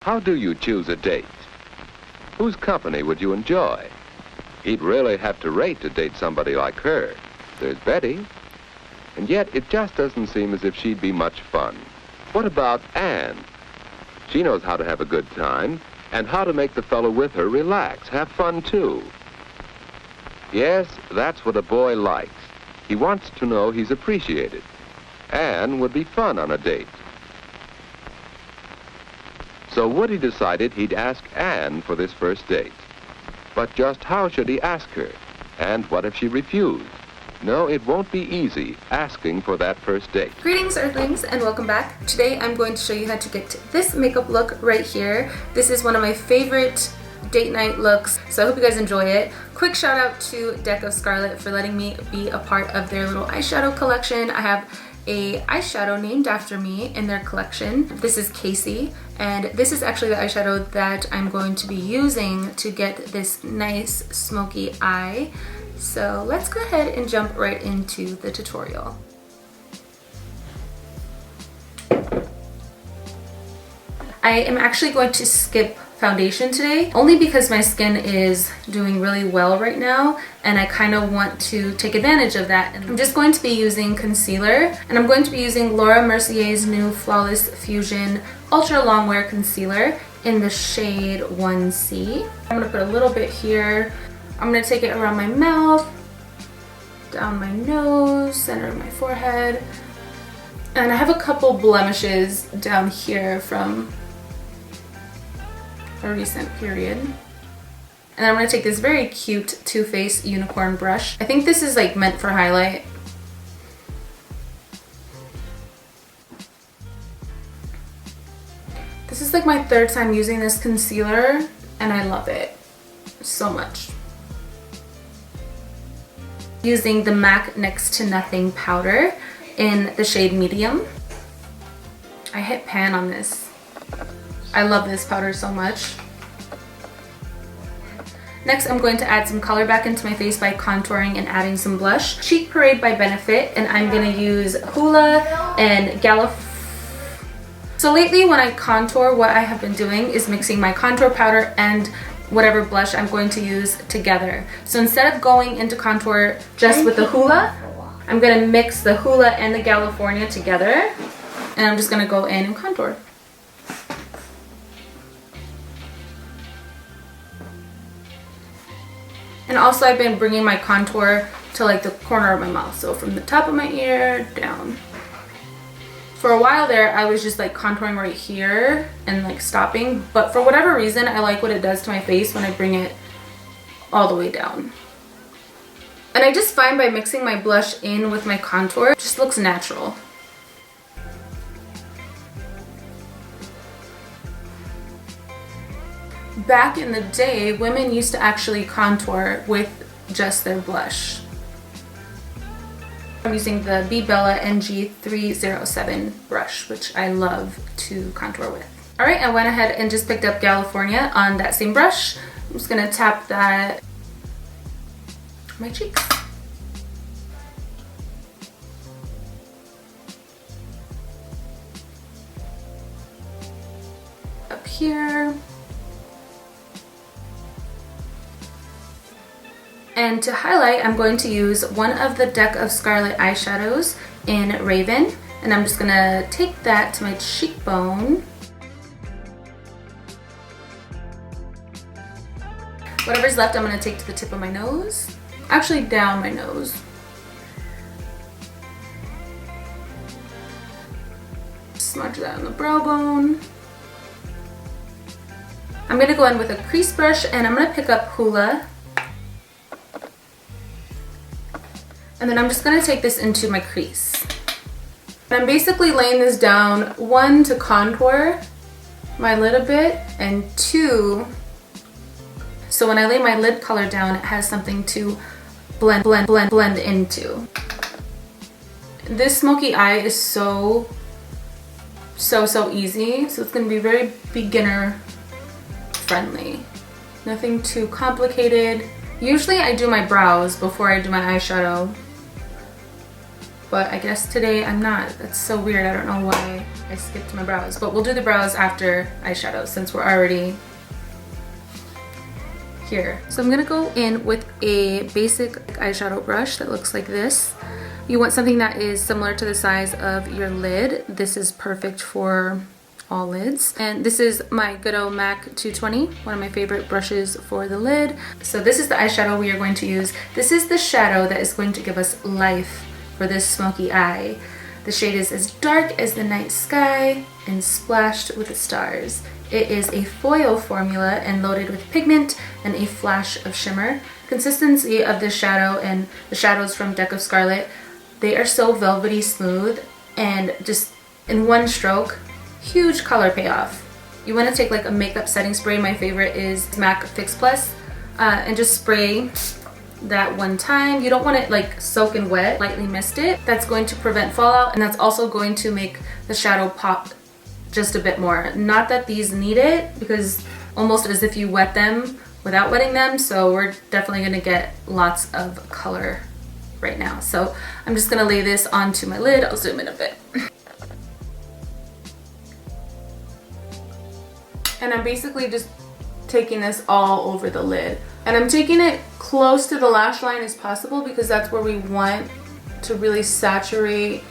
How do you choose a date? Whose company would you enjoy? He'd really have to rate to date somebody like her. There's Betty. And yet, it just doesn't seem as if she'd be much fun. What about Anne? She knows how to have a good time and how to make the fellow with her relax, have fun too. Yes, that's what a boy likes. He wants to know he's appreciated. Anne would be fun on a date. So Woody decided he'd ask Anne for this first date. But just how should he ask her? And what if she refused? No, it won't be easy asking for that first date. Greetings, Earthlings, and welcome back. Today I'm going to show you how to get this makeup look right here. This is one of my favorite date night looks, so I hope you guys enjoy it. Quick shout out to Deck of Scarlet for letting me be a part of their little eyeshadow collection. I have a eyeshadow named after me in their collection. This is Kasey, and this is actually the eyeshadow that I'm going to be using to get this nice smoky eye. So let's go ahead and jump right into the tutorial. I am actually going to skip foundation today, only because my skin is doing really well right now and I kind of want to take advantage of that. And I'm just going to be using concealer, and I'm going to be using Laura Mercier's new Flawless Fusion Ultra Longwear Concealer in the shade 1C. I'm going to put a little bit here. I'm going to take it around my mouth, down my nose, center of my forehead, and I have a couple blemishes down here from a recent period. And then I'm going to take this very cute Too Faced unicorn brush. I think this is like meant for highlight. This is like my third time using this concealer and I love it so much. Using the MAC Next to Nothing powder in the shade medium. I hit pan on this. I love this powder so much. Next, I'm going to add some color back into my face by contouring and adding some blush. Cheek Parade by Benefit, and I'm going to use Hoola and So lately when I contour, what I have been doing is mixing my contour powder and whatever blush I'm going to use together. So instead of going into contour just with the Hoola, I'm going to mix the Hoola and the California together, and I'm just going to go in and contour. And also I've been bringing my contour to like the corner of my mouth, so from the top of my ear down. For a while there, I was just like contouring right here and like stopping, but for whatever reason, I like what it does to my face when I bring it all the way down. And I just find by mixing my blush in with my contour, it just looks natural. Back in the day, women used to actually contour with just their blush. I'm using the B Bella NG307 brush, which I love to contour with. Alright, I went ahead and just picked up California on that same brush. I'm just going to tap that on my cheeks. Up here. And to highlight, I'm going to use one of the Deck of Scarlet eyeshadows in Raven. And I'm just going to take that to my cheekbone. Whatever's left, I'm going to take to the tip of my nose. Actually, down my nose. Smudge that on the brow bone. I'm going to go in with a crease brush and I'm going to pick up Hoola. And then I'm just going to take this into my crease. And I'm basically laying this down, one, to contour my lid a bit, and two, so when I lay my lid color down, it has something to blend into. This smoky eye is so easy, so it's going to be very beginner friendly. Nothing too complicated. Usually I do my brows before I do my eyeshadow. but I guess today I'm not. That's so weird. I don't know why I skipped my brows, but we'll do the brows after eyeshadow since we're already here. So I'm gonna go in with a basic eyeshadow brush that looks like this. You want something that is similar to the size of your lid. This is perfect for all lids. And this is my good old MAC 220, one of my favorite brushes for the lid. So this is the eyeshadow we are going to use. This is the shadow that is going to give us life for this smoky eye. The shade is as dark as the night sky and splashed with the stars. It is a foil formula and loaded with pigment and a flash of shimmer. Consistency of this shadow and the shadows from Deck of Scarlet, they are so velvety smooth and just in one stroke, huge color payoff. You want to take like a makeup setting spray. My favorite is MAC Fix Plus, and just spray that one time. You don't want it like soaking wet, lightly mist it. That's going to prevent fallout, and that's also going to make the shadow pop just a bit more. Not that these need it, because almost as if you wet them without wetting them, so we're definitely gonna get lots of color right now. So I'm just gonna lay this onto my lid. I'll zoom in a bit. And I'm basically just taking this all over the lid. And I'm taking it close to the lash line as possible because that's where we want to really saturate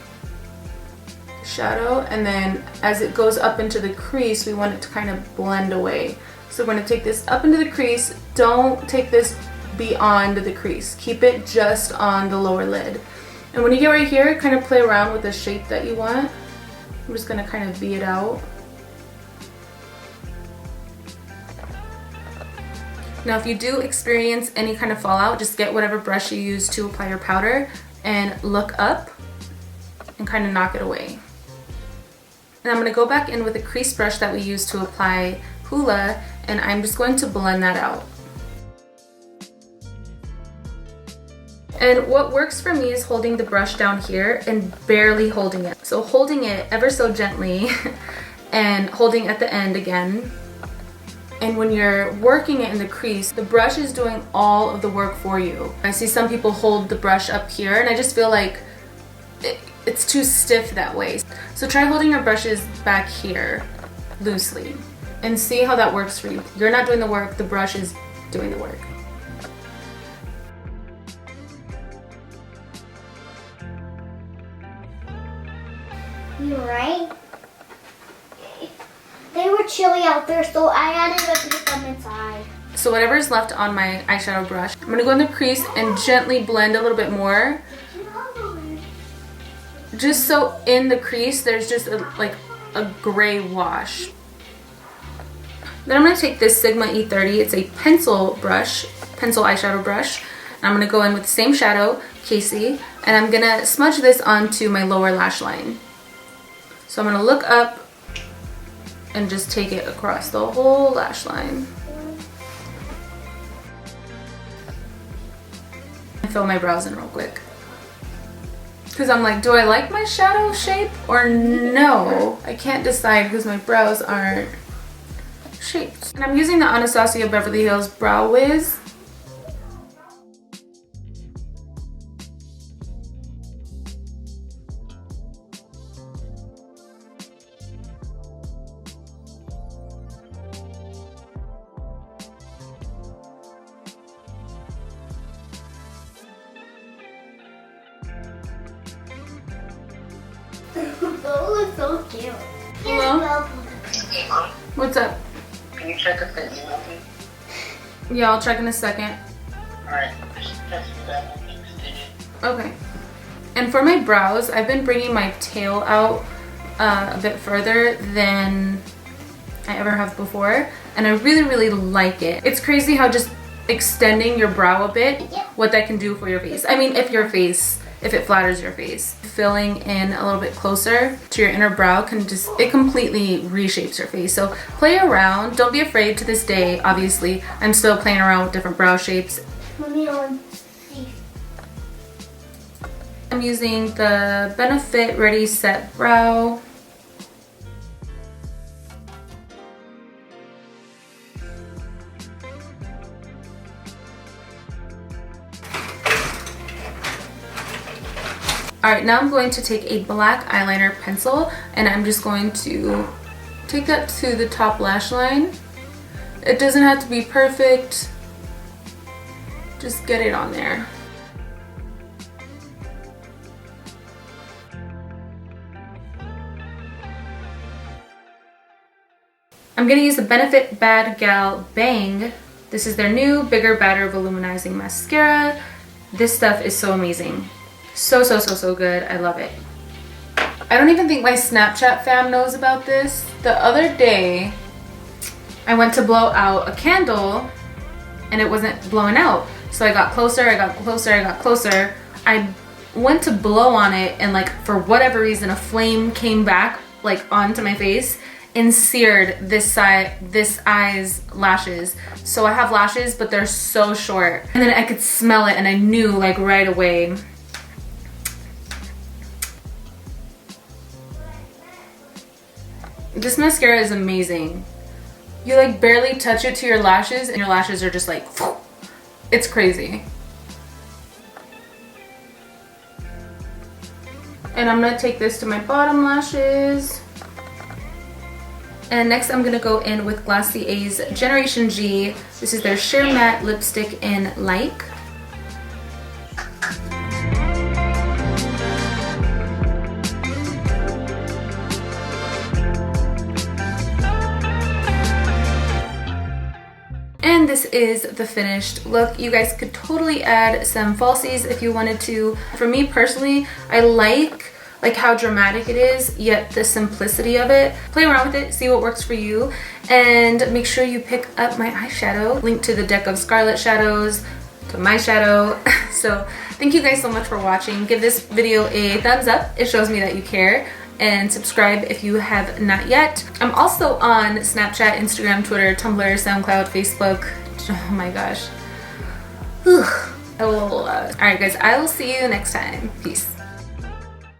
shadow, and then as it goes up into the crease we want it to kind of blend away. So we're going to take this up into the crease. Don't take this beyond the crease. Keep it just on the lower lid. And when you get right here, kind of play around with the shape that you want. I'm just going to kind of V it out. Now if you do experience any kind of fallout, just get whatever brush you use to apply your powder and look up and kind of knock it away. And I'm going to go back in with a crease brush that we use to apply hoola, and I'm just going to blend that out. And what works for me is holding the brush down here and barely holding it. So holding it ever so gently and holding at the end again. And when you're working it in the crease, the brush is doing all of the work for you. I see some people hold the brush up here, and I just feel like it's too stiff that way. So try holding your brushes back here loosely and see how that works for you. You're not doing the work, the brush is doing the work. You're right. They were chilly out there, so I added a bit them inside. So whatever's left on my eyeshadow brush, I'm gonna go in the crease and gently blend a little bit more. Just so in the crease there's just like a gray wash. Then I'm going to take this Sigma E30. It's a pencil eyeshadow brush. And I'm going to go in with the same shadow, Kasey, and I'm going to smudge this onto my lower lash line. So I'm going to look up and just take it across the whole lash line. And fill my brows in real quick. Because I'm like, do I like my shadow shape or no? I can't decide because my brows aren't shaped. And I'm using the Anastasia Beverly Hills Brow Wiz. Those look so cute. Hello? What's up? Can you check if the email me? Yeah, I'll check in a second. Alright, just text me that one next digit. Okay. And for my brows, I've been bringing my tail out a bit further than I ever have before. And I really, really like it. It's crazy how just extending your brow a bit, what that can do for your face. I mean, if it flatters your face. Filling in a little bit closer to your inner brow it completely reshapes your face. So play around. Don't be afraid. To this day, obviously, I'm still playing around with different brow shapes. I'm using the Benefit Ready Set Brow. Alright, now I'm going to take a black eyeliner pencil and I'm just going to take that to the top lash line. It doesn't have to be perfect. Just get it on there. I'm going to use the Benefit Bad Gal Bang. This is their new Bigger Badder Voluminizing Mascara. This stuff is so amazing. So good. I love it. I don't even think my Snapchat fam knows about this. The other day, I went to blow out a candle and it wasn't blowing out. So I got closer, I got closer, I got closer. I went to blow on it and like for whatever reason a flame came back like onto my face and seared this eye's lashes. So I have lashes, but they're so short. And then I could smell it and I knew like right away. This mascara is amazing. You like barely touch it to your lashes and your lashes are just like, it's crazy. And I'm gonna take this to my bottom lashes. And next I'm gonna go in with Glossier's Generation G. This is their Sheer Matte Lipstick in Like. And this is the finished look. You guys could totally add some falsies if you wanted to. For me personally, I like how dramatic it is, yet the simplicity of it. Play around with it, see what works for you, and make sure you pick up my eyeshadow. Link to the deck of Scarlet shadows, to my shadow. So thank you guys so much for watching. Give this video a thumbs up. It shows me that you care. And subscribe if you have not yet. I'm also on Snapchat, Instagram, Twitter, Tumblr, SoundCloud, Facebook. Oh my gosh. Alright guys, I will see you next time. Peace.